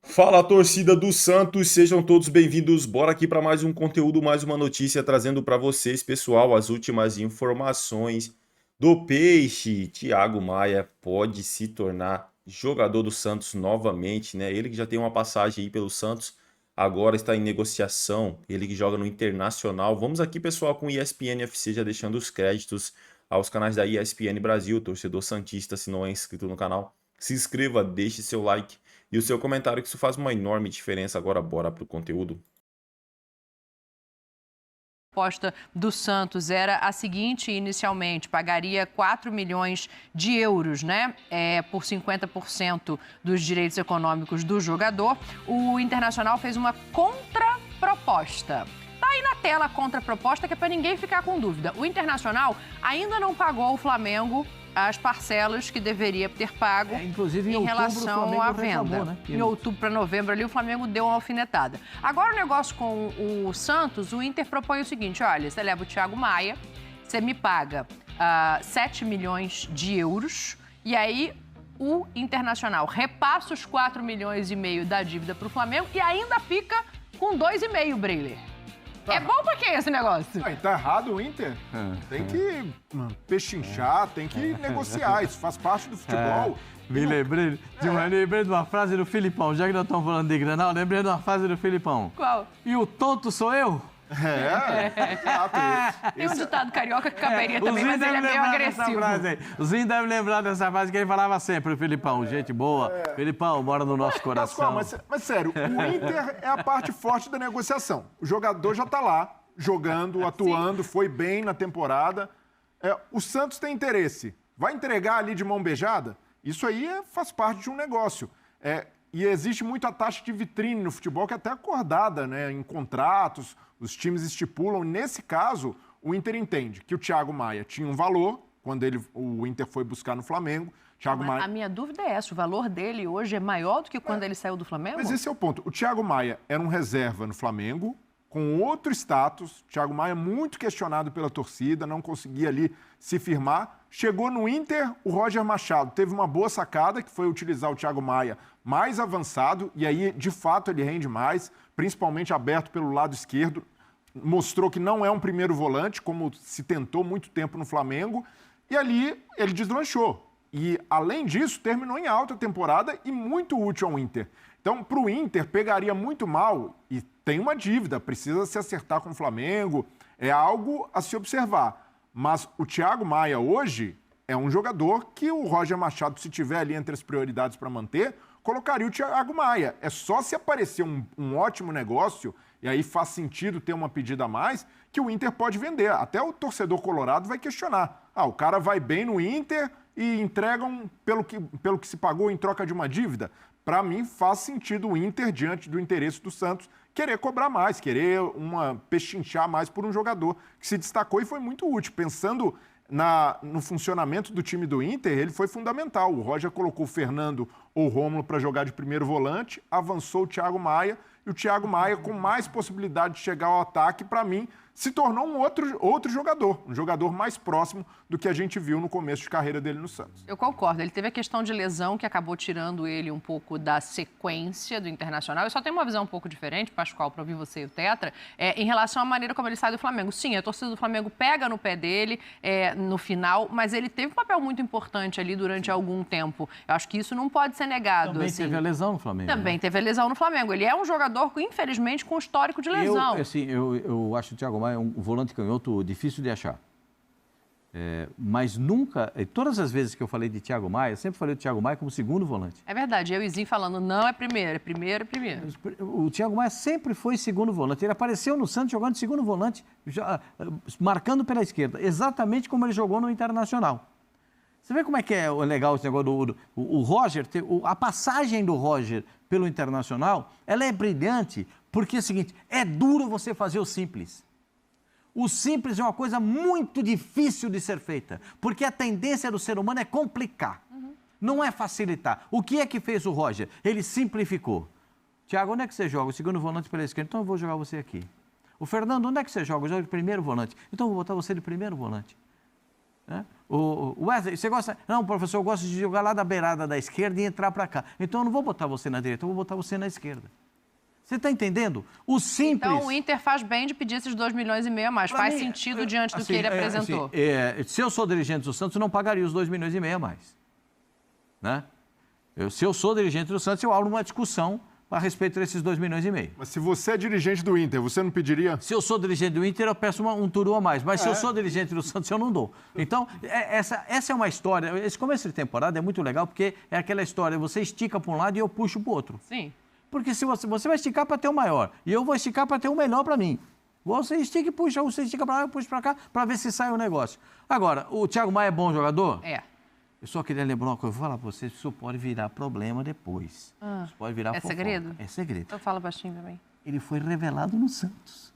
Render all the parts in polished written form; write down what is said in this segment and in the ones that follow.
Fala, torcida do Santos, sejam todos bem-vindos. Bora aqui para mais um conteúdo, mais uma notícia trazendo para vocês, pessoal, as últimas informações do Peixe. Thiago Maia pode se tornar jogador do Santos novamente, né? Ele que já tem uma passagem aí pelo Santos, agora está em negociação. Ele que joga no Internacional. Vamos aqui, pessoal, com o ESPN FC, já deixando os créditos aos canais da ESPN Brasil, torcedor santista, se não é inscrito no canal, se inscreva, deixe seu like e o seu comentário, que isso faz uma enorme diferença. Agora bora pro conteúdo. A proposta do Santos era a seguinte: inicialmente pagaria 4 milhões de euros, né, por 50% dos direitos econômicos do jogador. O Internacional fez uma contraproposta. Tá aí na tela a contraproposta, que é para ninguém ficar com dúvida. O Internacional ainda não pagou ao Flamengo as parcelas que deveria ter pago, inclusive em relação à venda. Reclamou, né? Em outubro para novembro ali, o Flamengo deu uma alfinetada. Agora o negócio com o Santos, o Inter propõe o seguinte: olha, você leva o Thiago Maia, você me paga 7 milhões de euros, e aí o Internacional repassa os 4 milhões e meio da dívida para o Flamengo e ainda fica com 2,5, Breiler. É bom pra quem esse negócio? Tá errado o Inter. Tem que pechinchar, tem que negociar. Isso faz parte do futebol. Lembrei de uma frase do Filipão. Já que nós estamos falando de Grenal, lembrei de uma frase do Filipão. Qual? E o tonto sou eu? Exato. Tem um ditado carioca que caberia também, mas ele é meio agressivo. O Zinho deve lembrar dessa frase que ele falava sempre, o Filipão. Gente boa. Filipão, mora no nosso coração. Pascoal, mas sério, o Inter é a parte forte da negociação. O jogador já tá lá, jogando, atuando, foi bem na temporada. O Santos tem interesse. Vai entregar ali de mão beijada? Isso aí faz parte de um negócio. E existe muita taxa de vitrine no futebol que é até acordada, né, em contratos, os times estipulam. Nesse caso, o Inter entende que o Thiago Maia tinha um valor quando o Inter foi buscar no Flamengo. Maia... A minha dúvida é essa: o valor dele hoje é maior do que quando ele saiu do Flamengo? Mas esse é o ponto. O Thiago Maia era um reserva no Flamengo, com outro status. Thiago Maia muito questionado pela torcida, não conseguia ali se firmar. Chegou no Inter, o Roger Machado teve uma boa sacada, que foi utilizar o Thiago Maia mais avançado, e aí, de fato, ele rende mais, principalmente aberto pelo lado esquerdo. Mostrou que não é um primeiro volante, como se tentou muito tempo no Flamengo, e ali ele deslanchou. E, além disso, terminou em alta temporada e muito útil ao Inter. Então, para o Inter, pegaria muito mal, e tem uma dívida, precisa se acertar com o Flamengo, é algo a se observar. Mas o Thiago Maia hoje é um jogador que o Roger Machado, se tiver ali entre as prioridades para manter, colocaria o Thiago Maia. É só se aparecer um ótimo negócio, e aí faz sentido ter uma pedida a mais, que o Inter pode vender. Até o torcedor colorado vai questionar. O cara vai bem no Inter e entregam pelo que se pagou em troca de uma dívida. Para mim, faz sentido o Inter, diante do interesse do Santos, querer cobrar mais, querer pechinchar mais por um jogador que se destacou e foi muito útil. Pensando no funcionamento do time do Inter, ele foi fundamental. O Roger colocou o Fernando ou o Rômulo para jogar de primeiro volante, avançou o Thiago Maia, e o Thiago Maia, com mais possibilidade de chegar ao ataque, para mim, se tornou um outro jogador, um jogador mais próximo do que a gente viu no começo de carreira dele no Santos. Eu concordo. Ele teve a questão de lesão que acabou tirando ele um pouco da sequência do Internacional. Eu só tenho uma visão um pouco diferente, Pascoal, para ouvir você e o Tetra, em relação à maneira como ele sai do Flamengo. Sim, a torcida do Flamengo pega no pé dele no final, mas ele teve um papel muito importante ali durante algum tempo. Eu acho que isso não pode ser negado. Também teve a lesão no Flamengo. Também teve a lesão no Flamengo. Ele é um jogador, infelizmente, com histórico de lesão. Eu acho o Thiago Maia um volante canhoto difícil de achar. Mas nunca, todas as vezes que eu falei de Thiago Maia, eu sempre falei do Thiago Maia como segundo volante. É verdade, eu e Zinho falando, não é primeiro, é primeiro. O Thiago Maia sempre foi segundo volante. Ele apareceu no Santos jogando de segundo volante, marcando pela esquerda, exatamente como ele jogou no Internacional. Você vê como é que é legal esse negócio o Roger, a passagem do Roger pelo Internacional, ela é brilhante, porque é o seguinte, é duro você fazer o simples. O simples é uma coisa muito difícil de ser feita, porque a tendência do ser humano é complicar, não é facilitar. O que é que fez o Roger? Ele simplificou. Thiago, onde é que você joga? O segundo volante pela esquerda, então eu vou jogar você aqui. O Fernando, onde é que você joga? Eu jogo de primeiro volante, então eu vou botar você de primeiro volante. Né? O Wesley, você gosta... Não, professor, eu gosto de jogar lá da beirada da esquerda e entrar para cá. Então eu não vou botar você na direita, eu vou botar você na esquerda. Você está entendendo? O simples... Então o Inter faz bem de pedir esses 2,5 milhões a mais. Faz sentido diante do que ele apresentou. Se eu sou dirigente do Santos, eu não pagaria os 2,5 milhões a mais. Né? Se eu sou dirigente do Santos, eu abro uma discussão a respeito desses 2,5 milhões. Mas se você é dirigente do Inter, você não pediria? Se eu sou dirigente do Inter, eu peço um turu a mais. Mas se eu sou dirigente do Santos, eu não dou. Então, essa é uma história... Esse começo de temporada é muito legal, porque é aquela história, você estica para um lado e eu puxo para o outro. Sim. Porque se você vai esticar para ter o maior, e eu vou esticar para ter o melhor para mim. Você estica e puxa, você estica para lá e puxa para cá, para ver se sai o negócio. Agora, o Thiago Maia é bom jogador? É. Eu só queria lembrar uma coisa, eu vou falar para vocês, isso pode virar problema depois. Isso pode virar fofoca. Segredo? É segredo. Então fala baixinho também. Ele foi revelado no Santos.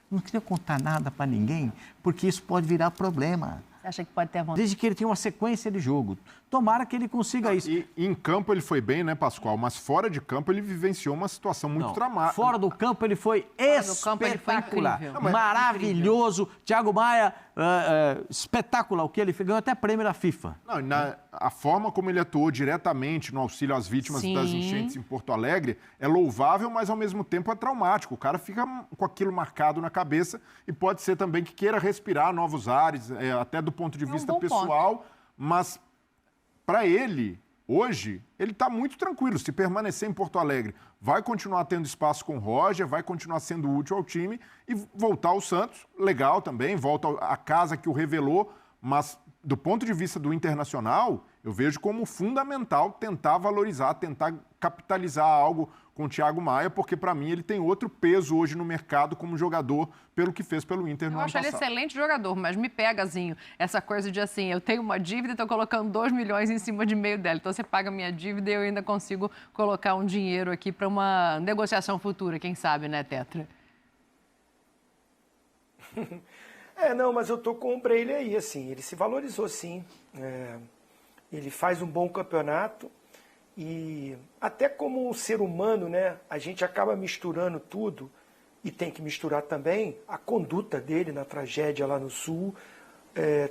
Não queria contar nada para ninguém, porque isso pode virar problema. Você acha que pode ter vontade? Desde que ele tenha uma sequência de jogo. Tomara que ele consiga isso. E em campo ele foi bem, né, Pascoal? Mas fora de campo ele vivenciou uma situação muito dramática. Fora do campo ele foi espetacular. Incrível. Maravilhoso. Thiago Maia, espetacular. O que ele fez, ganhou até prêmio da FIFA. Não, a forma como ele atuou diretamente no auxílio às vítimas das enchentes em Porto Alegre é louvável, mas ao mesmo tempo é traumático. O cara fica com aquilo marcado na cabeça e pode ser também que queira respirar novos ares, até do ponto de vista pessoal, mas para ele, hoje, ele está muito tranquilo. Se permanecer em Porto Alegre, vai continuar tendo espaço com o Roger, vai continuar sendo útil ao time e voltar ao Santos, legal também, volta à casa que o revelou, mas do ponto de vista do Internacional, eu vejo como fundamental tentar valorizar, tentar capitalizar algo com o Thiago Maia, porque para mim ele tem outro peso hoje no mercado como jogador pelo que fez pelo Inter no ano passado. Eu acho ele excelente jogador, mas me pega, Zinho, essa coisa de assim, eu tenho uma dívida e estou colocando 2 milhões em cima de meio dela. Então você paga a minha dívida e eu ainda consigo colocar um dinheiro aqui para uma negociação futura, quem sabe, né, Tetra? Não, mas eu tô com o Breyle aí, assim, ele se valorizou sim. Ele faz um bom campeonato e até como ser humano, né, a gente acaba misturando tudo e tem que misturar também a conduta dele na tragédia lá no Sul.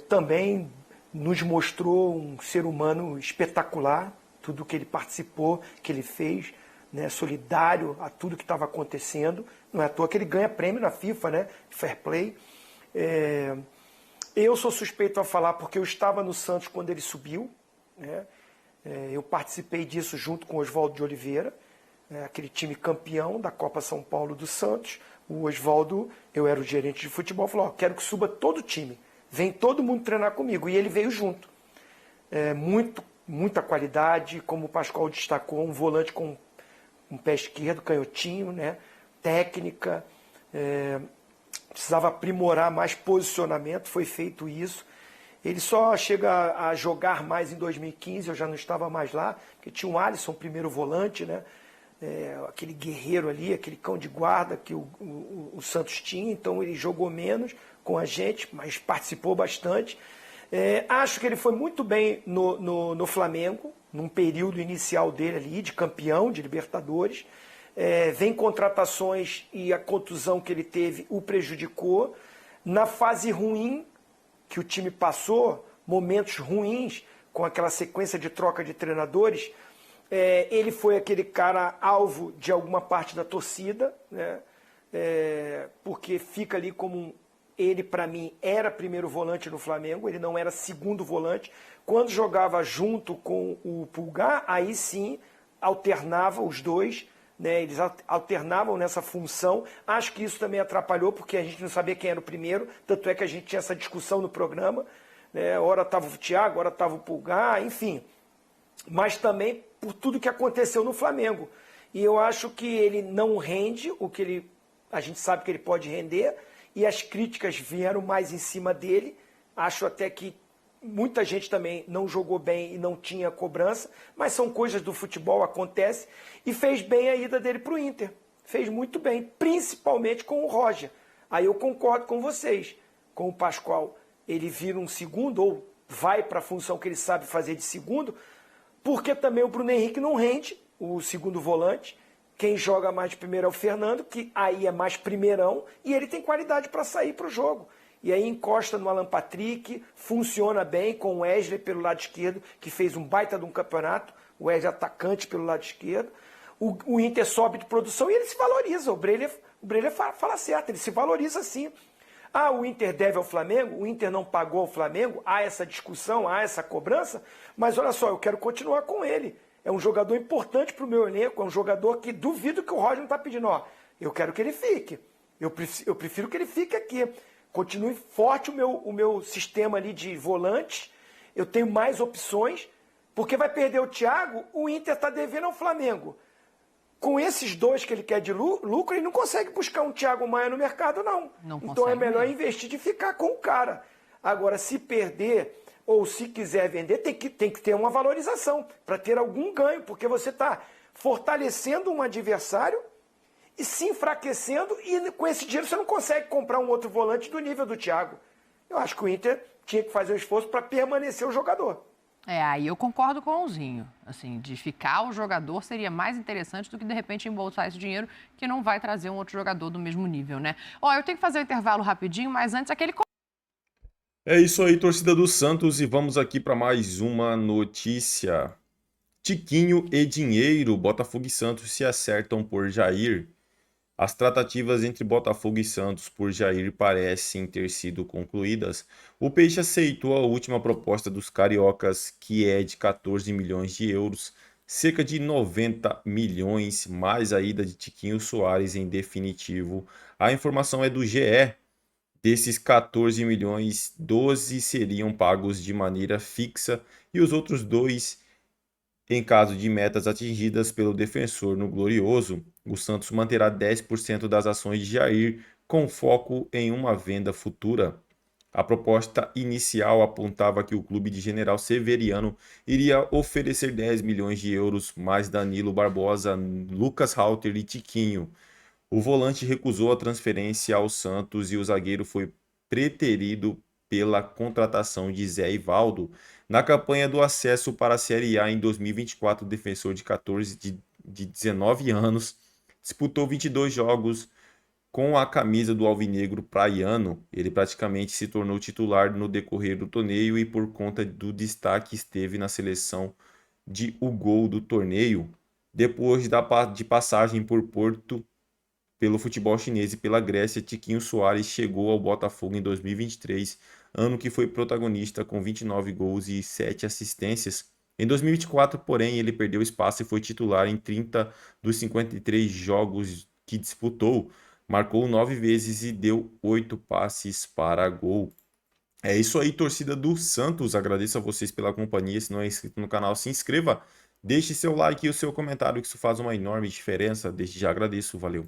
Também nos mostrou um ser humano espetacular, tudo que ele participou, que ele fez, né, solidário a tudo que estava acontecendo. Não é à toa que ele ganha prêmio na FIFA, né, Fair Play. Eu sou suspeito a falar porque eu estava no Santos quando ele subiu, né? Eu participei disso junto com o Oswaldo de Oliveira, aquele time campeão da Copa São Paulo do Santos. O Oswaldo, eu era o gerente de futebol, falou: quero que suba todo o time, vem todo mundo treinar comigo, e ele veio junto. Muita qualidade, como o Pascoal destacou, um volante com um pé esquerdo, canhotinho, né? Técnica, precisava aprimorar mais posicionamento, foi feito isso. Ele só chega a jogar mais em 2015, eu já não estava mais lá, porque tinha o Alisson, primeiro volante, né? Aquele guerreiro ali, aquele cão de guarda que o Santos tinha, então ele jogou menos com a gente, mas participou bastante. Acho que ele foi muito bem no Flamengo, num período inicial dele ali, de campeão, de Libertadores. Vem contratações e a contusão que ele teve o prejudicou. Na fase ruim que o time passou, momentos ruins, com aquela sequência de troca de treinadores, ele foi aquele cara alvo de alguma parte da torcida, né? Porque fica ali como ele, para mim, era primeiro volante no Flamengo, ele não era segundo volante. Quando jogava junto com o Pulgar, aí sim alternava os dois, né? Eles alternavam nessa função. Acho que isso também atrapalhou, porque a gente não sabia quem era o primeiro, tanto é que a gente tinha essa discussão no programa, né? Ora estava o Thiago, ora estava o Pulgar, enfim. Mas também por tudo que aconteceu no Flamengo. E eu acho que ele não rende o que a gente sabe que ele pode render, e as críticas vieram mais em cima dele. Acho até que muita gente também não jogou bem e não tinha cobrança, mas são coisas do futebol, acontece. E fez bem a ida dele para o Inter. Fez muito bem, principalmente com o Roger. Aí eu concordo com vocês. Com o Pascoal, ele vira um segundo, ou vai para a função que ele sabe fazer de segundo, porque também o Bruno Henrique não rende, o segundo volante. Quem joga mais de primeiro é o Fernando, que aí é mais primeirão, e ele tem qualidade para sair para o jogo. e aí encosta no Alan Patrick, funciona bem com o Wesley pelo lado esquerdo, que fez um baita de um campeonato, o Wesley atacante pelo lado esquerdo. O Inter sobe de produção e ele se valoriza. O Breler fala certo, ele se valoriza sim. Ah, o Inter deve ao Flamengo, o Inter não pagou ao Flamengo, há essa discussão, há essa cobrança, mas olha só, eu quero continuar com ele. É um jogador importante para o meu elenco, é um jogador que duvido que o Roger não está pedindo. Ó, eu quero que ele fique, eu prefiro que ele fique aqui. Continue forte o meu sistema ali de volante, eu tenho mais opções, porque vai perder o Thiago, o Inter está devendo ao Flamengo. Com esses dois que ele quer de lucro, ele não consegue buscar um Thiago Maia no mercado, não. Então é melhor investir de ficar com o cara. Agora, se perder ou se quiser vender, tem que ter uma valorização para ter algum ganho, porque você está fortalecendo um adversário e se enfraquecendo, e com esse dinheiro você não consegue comprar um outro volante do nível do Thiago. Eu acho que o Inter tinha que fazer um esforço para permanecer o jogador. Aí eu concordo com o Zinho. Assim, de ficar o jogador seria mais interessante do que, de repente, embolsar esse dinheiro, que não vai trazer um outro jogador do mesmo nível, né? Ó, eu tenho que fazer um intervalo rapidinho, mas antes aquele... É isso aí, torcida do Santos, e vamos aqui para mais uma notícia. Tiquinho e dinheiro, Botafogo e Santos se acertam por Jair. As tratativas entre Botafogo e Santos por Jair parecem ter sido concluídas. O Peixe aceitou a última proposta dos cariocas, que é de 14 milhões de euros, cerca de 90 milhões, mais a ida de Tiquinho Soares em definitivo. A informação é do GE. Desses 14 milhões, 12 seriam pagos de maneira fixa e os outros 2 em caso de metas atingidas pelo defensor no Glorioso. O Santos manterá 10% das ações de Jair, com foco em uma venda futura. A proposta inicial apontava que o clube de General Severiano iria oferecer 10 milhões de euros, mais Danilo Barbosa, Lucas Halter e Tiquinho. O volante recusou a transferência ao Santos e o zagueiro foi preterido pela contratação de Zé Ivaldo. Na campanha do acesso para a Série A em 2024, o defensor de 19 anos disputou 22 jogos com a camisa do alvinegro praiano. Ele praticamente se tornou titular no decorrer do torneio e, por conta do destaque, esteve na seleção de o gol do torneio. Depois de passagem por Porto, pelo futebol chinês e pela Grécia, Tiquinho Soares chegou ao Botafogo em 2023, ano que foi protagonista com 29 gols e 7 assistências. Em 2024, porém, ele perdeu espaço e foi titular em 30 dos 53 jogos que disputou. Marcou 9 vezes e deu 8 passes para gol. É isso aí, torcida do Santos. Agradeço a vocês pela companhia. Se não é inscrito no canal, se inscreva. Deixe seu like e o seu comentário, que isso faz uma enorme diferença. Desde já agradeço. Valeu.